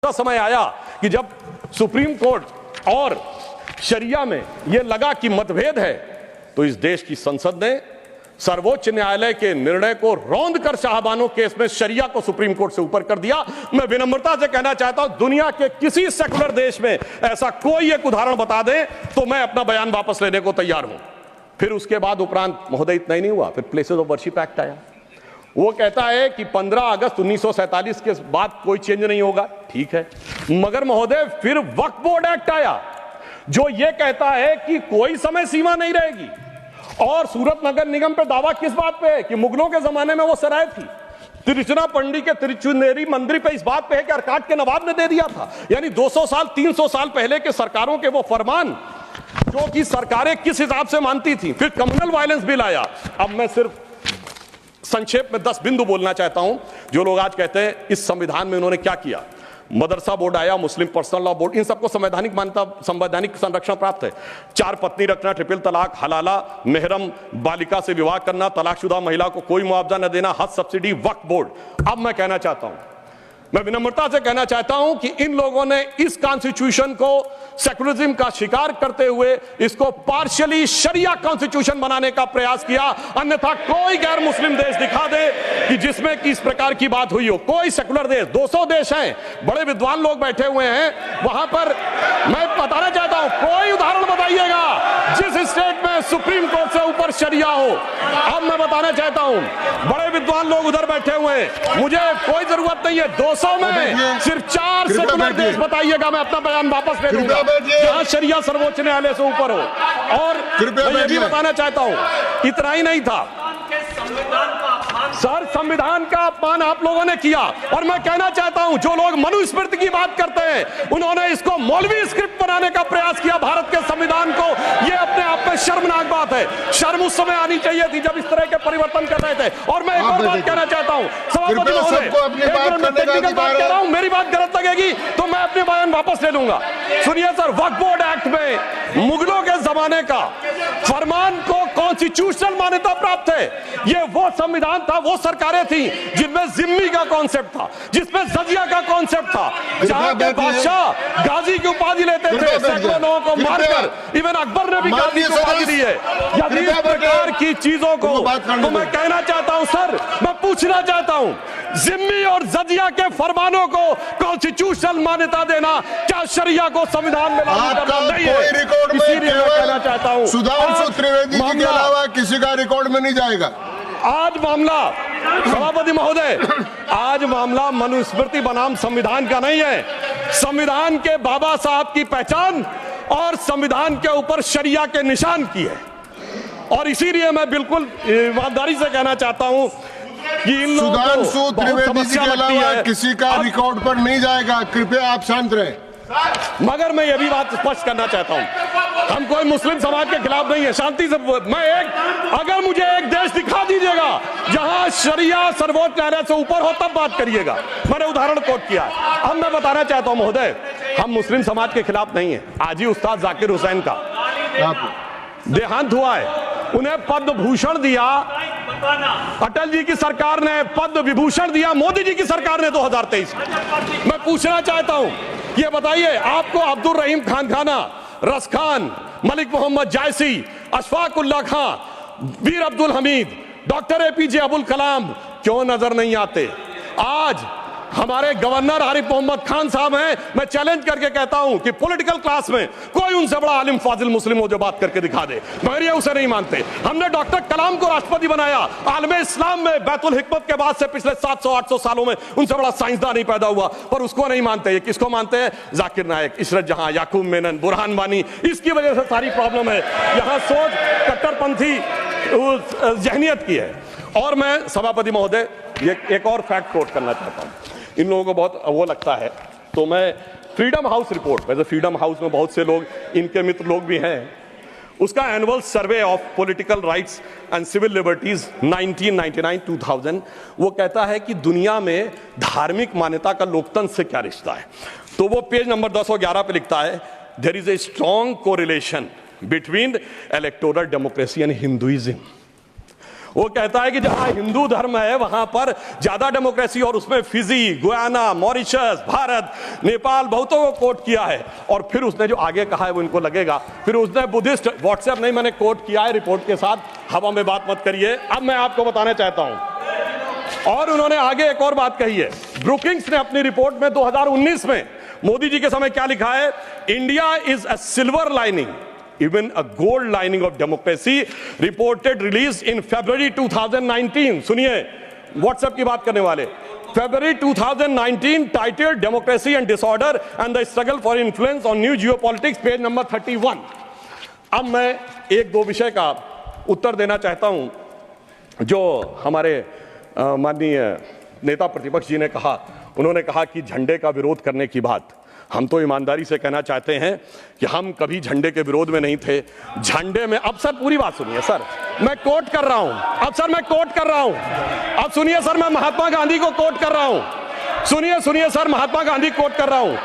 ऐसा समय आया कि जब सुप्रीम कोर्ट और शरिया में यह लगा कि मतभेद है, तो इस देश की संसद ने सर्वोच्च न्यायालय के निर्णय को रौंद कर शाहबानो केस में शरिया को सुप्रीम कोर्ट से ऊपर कर दिया। मैं विनम्रता से कहना चाहता हूं, दुनिया के किसी सेकुलर देश में ऐसा कोई एक उदाहरण बता दे तो मैं अपना बयान वापस लेने को तैयार हूं। फिर उसके बाद उपरांत महोदय इतना ही नहीं हुआ, फिर प्लेसेस ऑफ वर्शिप एक्ट आया। वो कहता है कि 15 अगस्त 1947 के बाद कोई चेंज नहीं होगा, ठीक है, मगर महोदय फिर वक्फ बोर्ड एक्ट आया जो यह कहता है कि कोई समय सीमा नहीं रहेगी। और सूरत नगर निगम पे दावा किस बात पे है कि मुगलों के जमाने में वो सराय थी। तिरुचिरापल्ली के तिरुचुनेरी मंदिर पे इस बात पे है कि अरकाट के नवाब ने दे दिया था। यानी 200 साल 300 साल पहले के सरकारों के वो फरमान जो कि सरकारें किस हिसाब से मानती थी। फिर कम्युनल वायलेंस बिल आया। अब मैं सिर्फ संक्षेप में 10 बिंदु बोलना चाहता हूं। जो लोग आज कहते हैं इस संविधान में उन्होंने क्या किया, मदरसा बोर्ड आया, मुस्लिम पर्सनल लॉ बोर्ड, इन सबको संवैधानिक मान्यता, संवैधानिक संरक्षण प्राप्त है। 4 पत्नी रखना, ट्रिपल तलाक, हलाला, मेहरम बालिका से विवाह करना, तलाकशुदा महिला को कोई मुआवजा न देना, हज सब्सिडी, वक्फ बोर्ड। अब मैं कहना चाहता हूं, मैं विनम्रता से कहना चाहता हूं कि इन लोगों ने इस कॉन्स्टिट्यूशन को सेकुलरिज्म का शिकार करते हुए इसको पार्शियली शरिया कॉन्स्टिट्यूशन बनाने का प्रयास किया। अन्यथा कोई गैर मुस्लिम देश दिखा दे कि जिसमें कि इस प्रकार की बात हुई हो, कोई सेकुलर देश, 200 देश हैं, बड़े विद्वान लोग बैठे हुए हैं वहां पर। मैं बताना चाहता हूं, कोई उदाहरण बताइएगा जिस स्टेट में सुप्रीम कोर्ट से ऊपर शरिया हो। अब मैं बताना चाहता हूं, बड़े विद्वान लोग उधर बैठे हुए हैं, मुझे कोई जरूरत नहीं है 200 में सिर्फ 4 सेकुलर देश बताइएगा, मैं अपना बयान वापस ले लूंगा जहां शरिया सर्वोच्च न्यायालय से ऊपर हो। और मैं ये भी बताना चाहता हूं, इतना ही नहीं था सर, संविधान का अपमान आप लोगों ने किया। और मैं कहना चाहता हूं, जो लोग मनुस्मृति की बात करते हैं उन्होंने इसको मौलवी स्क्रिप्ट बनाने का प्रयास किया भारत के संविधान को। यह अपने आप में शर्मनाक बात है। शर्म उस समय आनी चाहिए थी जब इस तरह के परिवर्तन कर रहे थे। और मैं एक और बात कहना चाहता हूं, सभापति महोदय, टेक्निकल बात कह रहा हूं, मेरी बात गलत लगेगी तो मैं अपने बयान वापस ले लूंगा। सुनिए सर, वक्फ बोर्ड एक्ट में मुगलों के जमाने का फरमान को कॉन्स्टिट्यूशनल मान्यता प्राप्त है। यह वो संविधान था, वो सरकारें थी जिनमें जिम्मी का कॉन्सेप्ट था, जिसमें जजिया का कॉन्सेप्ट था, जहां के बादशाह गाजी की उपाधि लेते थे, सैकड़ों लोगों को मारकर। इवन अकबर ने भी गाजी की उपाधि दी है। यदि इस प्रकार की चीजों को तो मैं कहना चाहता हूं सर, मैं पूछना चाहता हूं, जिम्मी और जजिया के फरमानों को कॉन्स्टिट्यूशनल मान्यता देना क्या शरिया को संविधान में लागू करना नहीं है? इसीलिए मैं कहना चाहता हूं, सुधांशु त्रिवेदी जी के अलावा किसी का रिकॉर्ड में नहीं जाएगा। आज मामला, सभापति महोदय, आज मामला मनुस्मृति बनाम संविधान का नहीं है। संविधान के बाबा साहब की पहचान और संविधान के ऊपर शरिया के निशान की है। और इसीलिए मैं बिल्कुल ईमानदारी से कहना चाहता हूं कि इन लोगों को सुधांशु त्रिवेदी जी के अलावा किसी का रिकॉर्ड पर नहीं जाएगा। कृपया आप शांत रहें। मगर मैं यह भी बात स्पष्ट करना चाहता हूं, हम कोई मुस्लिम समाज के खिलाफ नहीं है, शांति से। अगर मुझे एक देश दिखा दीजिएगा जहां शरिया सर्वोच्च न्यायालय से ऊपर हो तब बात करिएगा। मैंने उदाहरण कोट किया। अब मैं बताना चाहता हूं महोदय, हम मुस्लिम समाज के खिलाफ नहीं है। आज ही उस्ताद जाकिर हुसैन का देहांत हुआ है, उन्हें पद्म भूषण दिया, अटल जी की सरकार ने पद्म विभूषण दिया, मोदी जी की सरकार ने 2023 में। मैं पूछना चाहता हूं, ये बताइए, आपको अब्दुल रहीम खान खाना, रस खान, मलिक मोहम्मद जायसी, अशफाक उल्लाह खां, वीर अब्दुल हमीद, डॉक्टर APJ अबुल कलाम क्यों नजर नहीं आते? आज हमारे गवर्नर आरिफ मोहम्मद खान साहब हैं। मैं चैलेंज करके कहता हूं कि पॉलिटिकल क्लास में कोई उनसे बड़ा आलिम फाजिल मुस्लिम हो जो बात करके दिखा दे, मगर ये उसे नहीं मानते। हमने डॉक्टर कलाम को राष्ट्रपति बनाया। आलमे इस्लाम में बैतुल हिकमत के बाद से पिछले 700-800 सालों में उनसे बड़ा साइंसदान नहीं पैदा हुआ, पर उसको नहीं मानते। ये किसको मानते हैं? जाकिर नायक, इशरत जहां, याकूब मेनन, बुरहान वानी। इसकी वजह से सारी प्रॉब्लम है। यहां सोच कट्टरपंथी जहनियत की है। और मैं सभापति महोदय ये एक और फैक्ट कोट करना चाहता हूं, इन लोगों को बहुत वो लगता है, तो मैं फ्रीडम हाउस रिपोर्ट, वैसे फ्रीडम हाउस में बहुत से लोग इनके मित्र लोग भी हैं, उसका annual survey of political rights and civil liberties 1999-2000 वो कहता है कि दुनिया में धार्मिक मान्यता का लोकतंत्र से क्या रिश्ता है। तो वो पेज नंबर 211 पे लिखता है, there is a strong correlation between electoral democracy and Hinduism. वो कहता है कि जहां हिंदू धर्म है वहां पर ज्यादा डेमोक्रेसी, और उसमें Fiji, Guyana, Mauritius, Bharat, Nepal बहुतों को कोट किया है। और फिर उसने जो आगे कहा है वो इनको लगेगा, फिर उसने बुद्धिस्ट, व्हाट्सएप नहीं, मैंने कोट किया है रिपोर्ट के साथ, हवा में बात मत करिए। अब मैं आपको बताना चाहता हूं, और उन्होंने आगे एक और बात कही है। ब्रुकिंग्स ने अपनी रिपोर्ट में 2019 में मोदी जी के समय क्या लिखा है, India is a silver lining, even a gold lining of democracy, reported released in February 2019। सुनिए, व्हाट्सएप की बात करने वाले, February 2019 titled Democracy and Disorder and the Struggle for Influence on New Geopolitics, page number 31। अब मैं एक दो विषय का उत्तर देना चाहता हूं जो हमारे माननीय नेता प्रतिपक्ष जी ने कहा। उन्होंने कहा कि झंडे का विरोध करने की बात, हम तो ईमानदारी से कहना चाहते हैं कि हम कभी झंडे के विरोध में नहीं थे। झंडे में, अब सर पूरी बात सुनिए सर, मैं कोट कर रहा हूं, अब सर मैं कोट कर रहा हूं, अब सुनिए सर, मैं महात्मा गांधी को कोट कर रहा हूं, सुनिए सर, महात्मा गांधी कोट कर रहा हूं।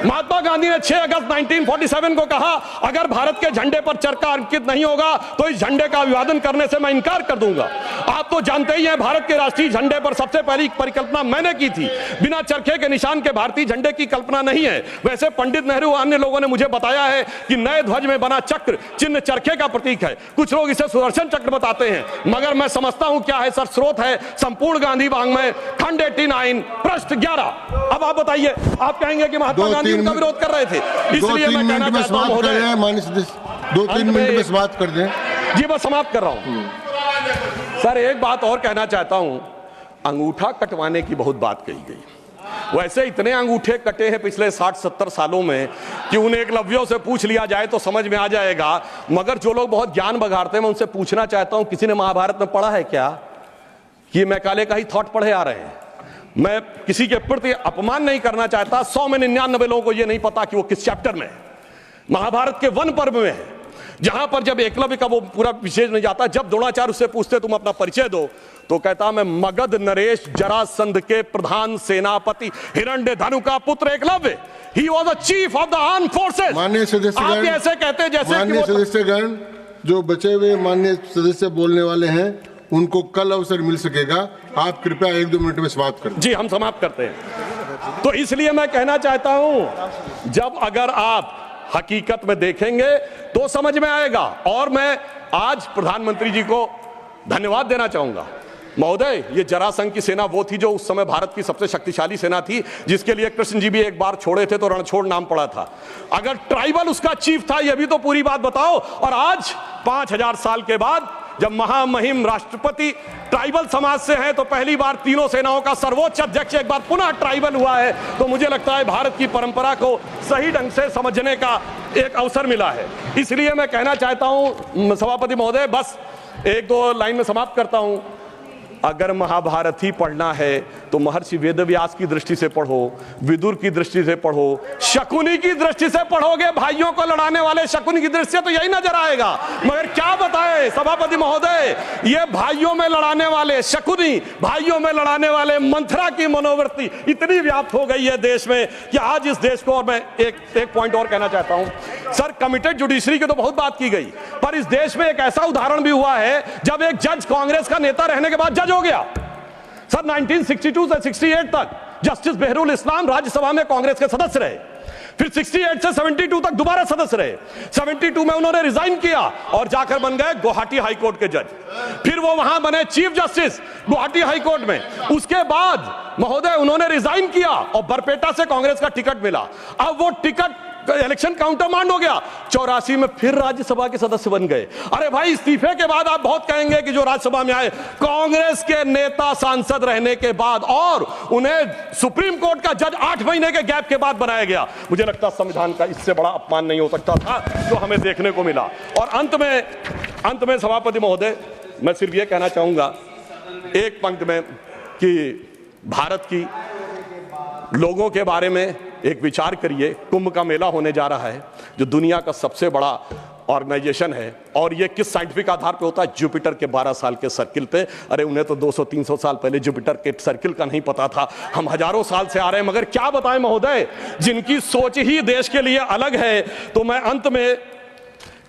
महात्मा गांधी ने 6 अगस्त 1947 को कहा, अगर भारत के झंडे पर चरखा अंकित नहीं होगा तो इस झंडे का अभिवादन करने से मैं इनकार कर दूंगा। आप तो जानते ही हैं, भारत के राष्ट्रीय झंडे पर सबसे पहली परिकल्पना मैंने की थी। बिना चरखे के निशान के भारतीय झंडे की कल्पना नहीं है। वैसे पंडित नेहरू और अन्य लोगों ने मुझे बताया है कि नए ध्वज में बना चक्र चिन्ह चरखे का प्रतीक है। कुछ लोग इसे सुदर्शन चक्र बताते हैं, मगर मैं समझता हूं क्या है सर, स्रोत है संपूर्ण गांधी वाङ्मय, खंड 89, पृष्ठ 11। अब आप बताइए, आप कहेंगे कि महात्मा गांधी उनका विरोध कर रहे थे, इसलिए मैं कहना चाहता हूं महोदय, 2-3 मिनट में समाप्त कर दें। जी मैं समाप्त कर रहा हूं सर। एक बात और कहना चाहता हूं, अंगूठा कटवाने की बहुत बात कही गई। वैसे इतने अंगूठे कटे हैं पिछले 60-70 सालों में कि उन्हें एकलव्यों से पूछ लिया जाए तो समझ में आ जाएगा। मगर जो लोग बहुत ज्ञान बघाड़ते हैं, मैं उनसे पूछना चाहता हूं, किसी ने महाभारत में पढ़ा है क्या कि मैकाले का ही थॉट पढ़े आ रहे हैं? मैं किसी के प्रति अपमान नहीं करना चाहता, 100 में 99 लोगों को यह नहीं पता कि वो किस चैप्टर में है। महाभारत के वन पर्व में है, जहां पर जब एकलव्य का वो पूरा विशेष नहीं जाता, जब द्रोणाचार्य उससे पूछते तुम अपना परिचय दो, तो कहता मैं मगध नरेश जरासंध के प्रधान सेनापति हिरण्यधनु का पुत्र Eklavya. He was the chief of the armed forces. माननीय सदस्यगण, ऐसे कहते जैसे माननीय सदस्यगण, जो बचे हुए माननीय सदस्य बोलने वाले हैं उनको कल अवसर मिल सकेगा। आप कृपया 1-2 मिनट में समाप्त करें। जी हम समाप्त करते हैं। तो इसलिए मैं कहना चाहता हूं, जब अगर आप हकीकत में देखेंगे तो समझ में आएगा। और मैं आज प्रधानमंत्री जी को धन्यवाद देना चाहूंगा। महोदय, ये जरासंध की सेना वो थी जो उस समय भारत की सबसे शक्तिशाली सेना थी, जिसके लिए कृष्ण जी भी एक बार छोड़े थे तो रणछोड़ नाम पड़ा था। अगर ट्राइबल उसका चीफ था, यह भी तो पूरी बात बताओ। और आज 5000 साल के बाद जब महामहिम राष्ट्रपति ट्राइबल समाज से हैं, तो पहली बार तीनों सेनाओं का सर्वोच्च अध्यक्ष एक बार पुनः ट्राइबल हुआ है। तो मुझे लगता है भारत की परंपरा को सही ढंग से समझने का एक अवसर मिला है। इसलिए मैं कहना चाहता हूं सभापति महोदय, बस 1-2 लाइन में समाप्त करता हूं। अगर महाभारत ही पढ़ना है तो महर्षि वेदव्यास की दृष्टि से पढ़ो, विदुर की दृष्टि से पढ़ो, शकुनी की दृष्टि से पढ़ोगे, भाइयों को लड़ाने वाले शकुनी की दृष्टि से, तो यही नजर आएगा। मगर क्या बताएं सभापति महोदय, ये भाइयों में लड़ाने वाले शकुनी, भाइयों में लड़ाने वाले मंथरा की मनोवृत्ति इतनी व्याप्त हो गई है देश में कि आज इस देश को, और मैं एक पॉइंट और कहना चाहता हूं सर, कमिटेड जुडिशरी की तो बहुत बात की गई, पर इस देश में एक ऐसा उदाहरण भी हुआ है जब एक जज कांग्रेस का नेता रहने के बाद जज हो गया। सर 1962 से 68 तक जस्टिस बेहरुल इस्लाम राज्यसभा में कांग्रेस के सदस्य रहे, फिर 68 से 72 तक दोबारा सदस्य रहे। 72 में उन्होंने रिजाइन किया और जाकर बन गए गुवाहाटी हाईकोर्ट के जज। फिर वो वहां बने चीफ जस्टिस गुवाहाटी हाईकोर्ट में। उसके बाद महोदय उन्होंने रिजाइन किया और बरपेटा से कांग्रेस का टिकट मिला। अब वो टिकट इलेक्शन काउंटरमांड हो गया, 84 में फिर राज्यसभा के सदस्य बन गए। अरे भाई, इस्तीफे के बाद आप बहुत कहेंगे कि जो राज्यसभा में आए कांग्रेस के नेता सांसद रहने के बाद, और उन्हें सुप्रीम कोर्ट का जज 8 महीने के गैप के बाद बनाया गया। मुझे लगता संविधान का इससे बड़ा अपमान नहीं हो सकता था जो हमें देखने को मिला। और अंत में सभापति महोदय, मैं सिर्फ यह कहना चाहूंगा एक पंक्ति में कि भारत की लोगों के बारे में एक विचार करिए। कुंभ का मेला होने जा रहा है, जो दुनिया का सबसे बड़ा ऑर्गेनाइजेशन है, और ये किस साइंटिफिक आधार पे होता है? जुपिटर के 12 साल के सर्किल पे। अरे उन्हें तो 200-300 साल पहले जुपिटर के सर्किल का नहीं पता था, हम हजारों साल से आ रहे हैं। मगर क्या बताएं महोदय, जिनकी सोच ही देश के लिए अलग है। तो मैं अंत में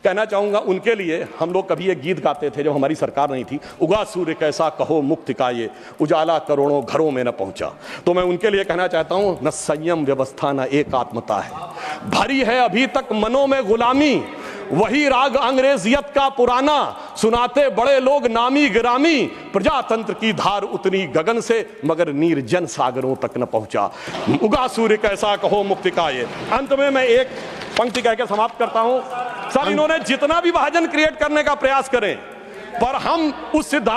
कहना चाहूंगा उनके लिए, हम लोग कभी एक गीत गाते थे जब हमारी सरकार नहीं थी, उगा सूर्य कैसा कहो मुक्ति का ये, उजाला करोड़ों घरों में न पहुंचा। तो मैं उनके लिए कहना चाहता हूं, न संयम व्यवस्था न एकात्मता है, भरी है अभी तक मनों में गुलामी, वही राग अंग्रेजियत का पुराना, सुनाते बड़े लोग नामी गिरामी, प्रजातंत्र की धार उतनी गगन से मगर निर्जन सागरों तक न पहुंचा। उगा सूर्य कैसा कहो मुक्ति का ये। अंत में मैं एक पंक्ति कहकर समाप्त करता हूं। सर, इन्होंने जितना भी विभाजन क्रिएट करने का प्रयास करें, पर हम उस सिद्धांत